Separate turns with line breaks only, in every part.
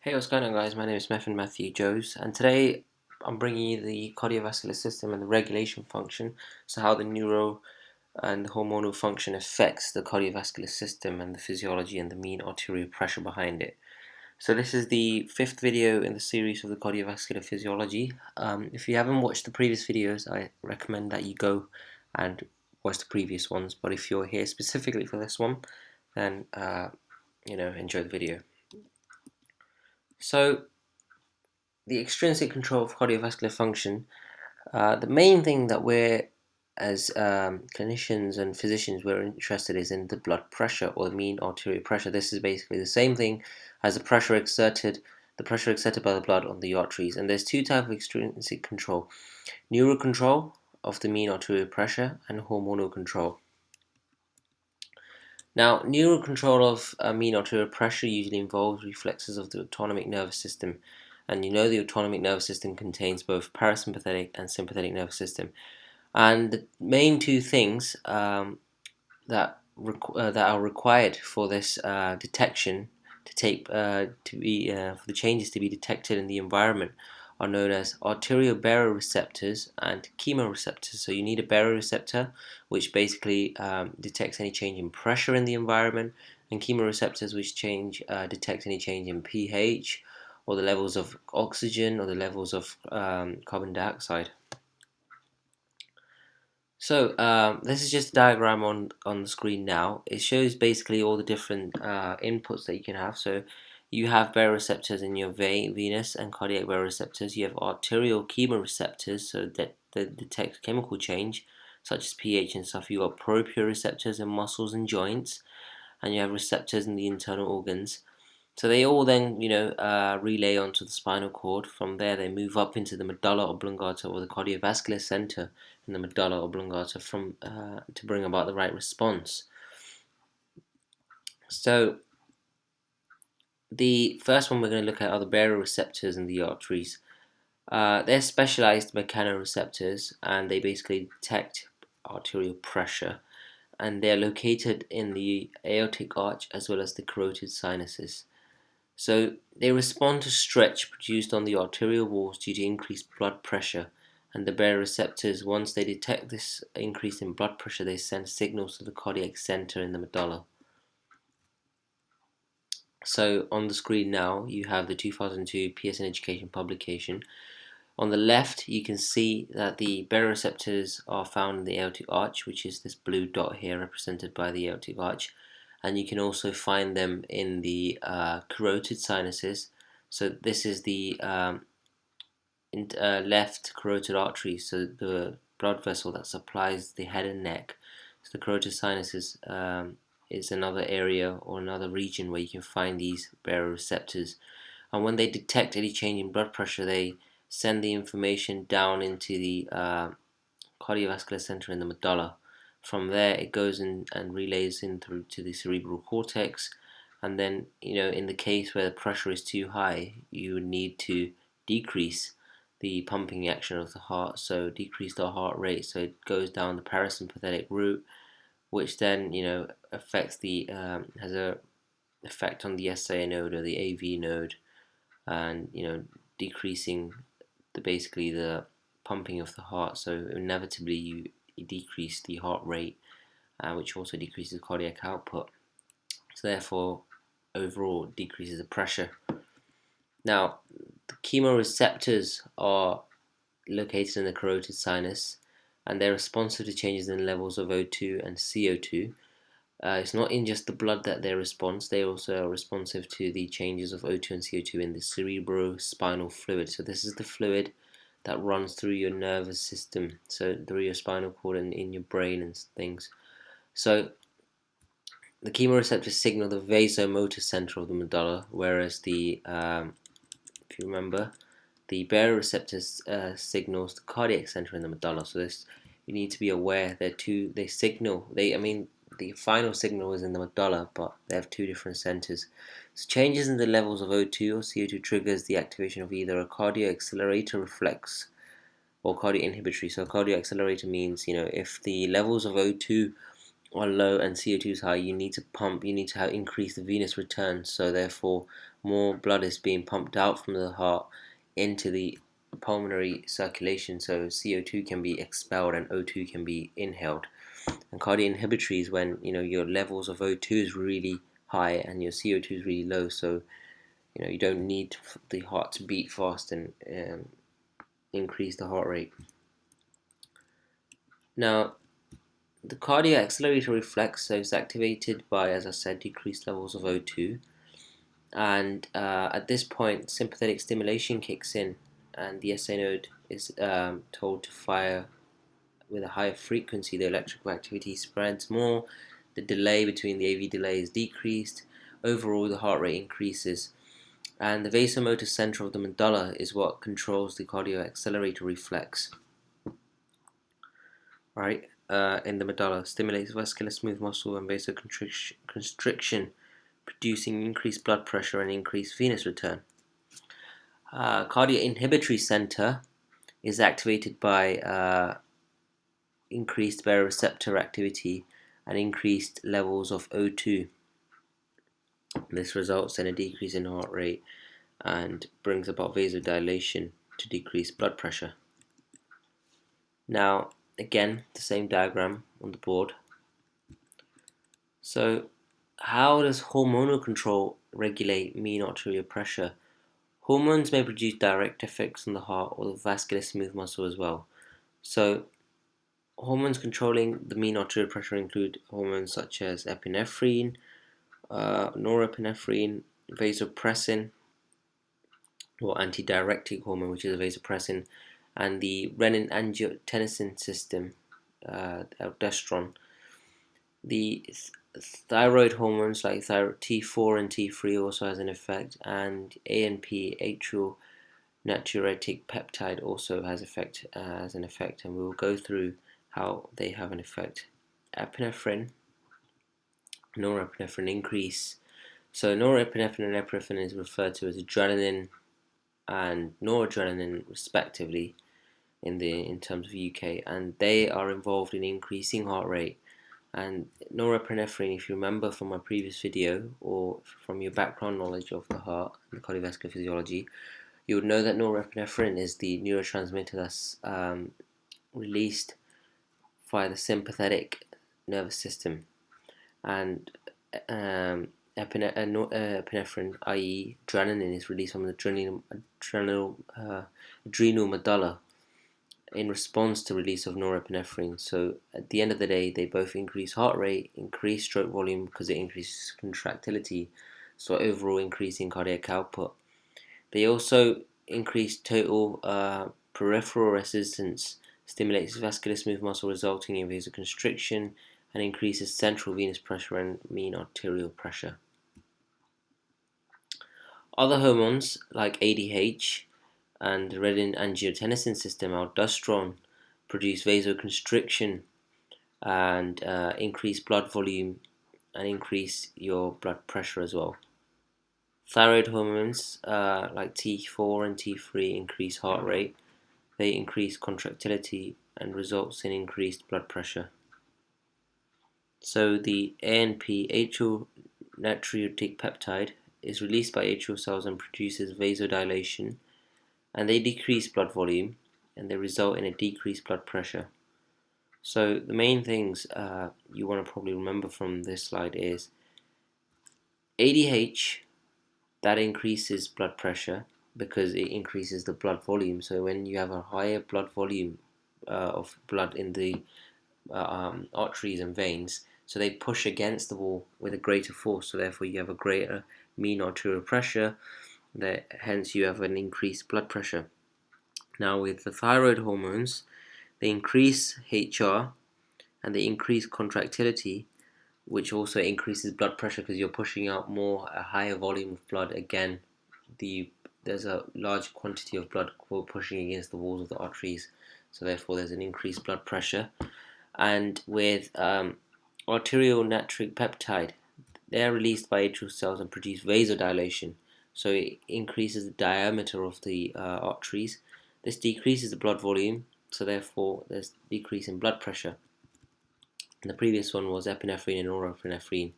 Hey, what's going on, guys? My name is Matthew Joes, and today I'm bringing you the cardiovascular system and the regulation function. So, how the neuro and the hormonal function affects the cardiovascular system and the physiology and the mean arterial pressure behind it. So, this is the fifth video in the series of the cardiovascular physiology. If you haven't watched the previous videos, I recommend that you go and watch the previous ones. But if you're here specifically for this one, then enjoy the video. So, the extrinsic control of cardiovascular function, the main thing that we're as clinicians and physicians we're interested is in the blood pressure or the mean arterial pressure. This is basically the same thing as the pressure exerted by the blood on the arteries. And there's two types of extrinsic control: neural control of the mean arterial pressure and hormonal control. Now, neural control of mean arterial pressure usually involves reflexes of the autonomic nervous system. And you know the autonomic nervous system contains both parasympathetic and sympathetic nervous system. And the main two things that are required for this detection for the changes to be detected in the environment are known as arterial baroreceptors and chemoreceptors. So you need a baroreceptor, which basically detects any change in pressure in the environment, and chemoreceptors, which detect any change in pH or the levels of oxygen or the levels of carbon dioxide. So this is just a diagram on the screen now. It shows basically all the different inputs that you can have. So you have baroreceptors in your venous and cardiac baroreceptors. You have arterial chemoreceptors, so that detect chemical change, such as pH and stuff. You got proprioceptors in muscles and joints, and you have receptors in the internal organs. So they all then, relay onto the spinal cord. From there, they move up into the medulla oblongata, or the cardiovascular center in the medulla oblongata, to bring about the right response. So the first one we're going to look at are the baroreceptors in the arteries. They're specialized mechanoreceptors, and they basically detect arterial pressure, and they're located in the aortic arch as well as the carotid sinuses. So they respond to stretch produced on the arterial walls due to increased blood pressure, and the baroreceptors, once they detect this increase in blood pressure, they send signals to the cardiac center in the medulla. So on the screen now you have the 2002 PSN Education publication. On the left you can see that the baroreceptors are found in the aortic arch, which is this blue dot here represented by the aortic arch. And you can also find them in the carotid sinuses. So this is the left carotid artery, so the blood vessel that supplies the head and neck. So the carotid sinuses is another area or another region where you can find these baroreceptors. And when they detect any change in blood pressure, they send the information down into the cardiovascular center in the medulla. From there, it goes in and relays in through to the cerebral cortex. And then, in the case where the pressure is too high, you would need to decrease the pumping action of the heart, so decrease the heart rate, so it goes down the parasympathetic route, which then affects the has a effect on the SA node or the AV node, and decreasing basically the pumping of the heart. So inevitably you decrease the heart rate, which also decreases cardiac output. So therefore, overall decreases the pressure. Now, the chemoreceptors are located in the carotid sinus, and they're responsive to changes in levels of O2 and CO2. It's not in just the blood that they respond, they also are responsive to the changes of O2 and CO2 in the cerebrospinal fluid. So this is the fluid that runs through your nervous system, so through your spinal cord and in your brain and things. So the chemoreceptors signal the vasomotor center of the medulla, whereas if you remember, the baroreceptors signals the cardiac center in the medulla. So this, you need to be aware they signal, the final signal is in the medulla, but they have two different centers. So changes in the levels of O2 or CO2 triggers the activation of either a cardioaccelerator reflex or cardioinhibitory. So cardioaccelerator means, if the levels of O2 are low and CO2 is high, you need to pump, you need to have increase the venous return, so therefore more blood is being pumped out from the heart into the pulmonary circulation, so CO2 can be expelled and O2 can be inhaled. And cardio-inhibitory is when your levels of O2 is really high and your CO2 is really low, so you don't need the heart to beat fast and increase the heart rate. Now, the cardiac accelerator reflex, so it's activated by, as I said, decreased levels of O2, and at this point sympathetic stimulation kicks in and the SA node is told to fire with a higher frequency. The electrical activity spreads more, the delay between the AV delay is decreased, overall the heart rate increases, and the vasomotor center of the medulla is what controls the cardiac accelerator reflex. Right, in the medulla, stimulates vascular smooth muscle and vasoconstriction, producing increased blood pressure and increased venous return. Cardiac inhibitory center is activated by increased baroreceptor activity and increased levels of O2. This results in a decrease in heart rate and brings about vasodilation to decrease blood pressure. Now, again, the same diagram on the board. So, how does hormonal control regulate mean arterial pressure? Hormones may produce direct effects on the heart or the vascular smooth muscle as well. So, hormones controlling the mean arterial pressure include hormones such as epinephrine, norepinephrine, vasopressin, or antidiuretic hormone, which is a vasopressin, and the renin-angiotensin system, aldosterone. The thyroid hormones like T4 and T3 also has an effect, and ANP, atrial natriuretic peptide, also has an effect, and we will go through how they have an effect. Epinephrine, norepinephrine increase. So norepinephrine and epinephrine is referred to as adrenaline and noradrenaline respectively in terms of UK, and they are involved in increasing heart rate. And norepinephrine, if you remember from my previous video or from your background knowledge of the heart and the cardiovascular physiology, you would know that norepinephrine is the neurotransmitter that's released via the sympathetic nervous system, and epinephrine, i.e. adrenaline, is released from the adrenal medulla in response to release of norepinephrine. So at the end of the day, they both increase heart rate, increase stroke volume because it increases contractility, so overall increasing cardiac output. They also increase total peripheral resistance, stimulates vascular smooth muscle resulting in vasoconstriction, and increases central venous pressure and mean arterial pressure. Other hormones like ADH and the renin-angiotensin system, aldosterone, produce vasoconstriction and increase blood volume and increase your blood pressure as well. Thyroid hormones like T4 and T3 increase heart rate, they increase contractility and results in increased blood pressure. So the ANP, atrial natriuretic peptide, is released by atrial cells and produces vasodilation, and they decrease blood volume and they result in a decreased blood pressure. So the main things you want to probably remember from this slide is ADH, that increases blood pressure because it increases the blood volume. So when you have a higher blood volume of blood in the arteries and veins, so they push against the wall with a greater force, so therefore you have a greater mean arterial pressure, hence you have an increased blood pressure. Now with the thyroid hormones, they increase HR and they increase contractility, which also increases blood pressure because you're pushing out a higher volume of blood. Again, there's a large quantity of blood pushing against the walls of the arteries, so therefore there's an increased blood pressure. And with arterial natriuretic peptide, they're released by atrial cells and produce vasodilation, so it increases the diameter of the arteries. This decreases the blood volume, so therefore there's decrease in blood pressure. And the previous one was epinephrine and norepinephrine,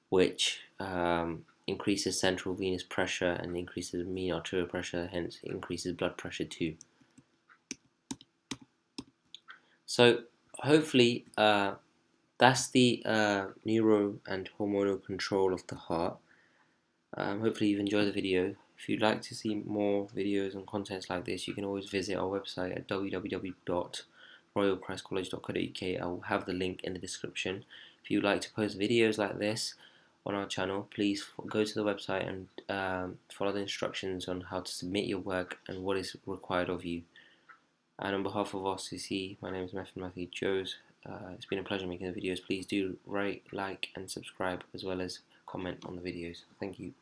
which increases central venous pressure and increases mean arterial pressure, hence increases blood pressure too. So hopefully that's the neuro and hormonal control of the heart. Hopefully you've enjoyed the video. If you'd like to see more videos and contents like this, you can always visit our website at www.royalchristcollege.co.uk. I will have the link in the description. If you'd like to post videos like this on our channel, please go to the website and follow the instructions on how to submit your work and what is required of you. And on behalf of RCC, my name is Matthew Joes. It's been a pleasure making the videos. Please do rate, like, and subscribe, as well as comment on the videos. Thank you.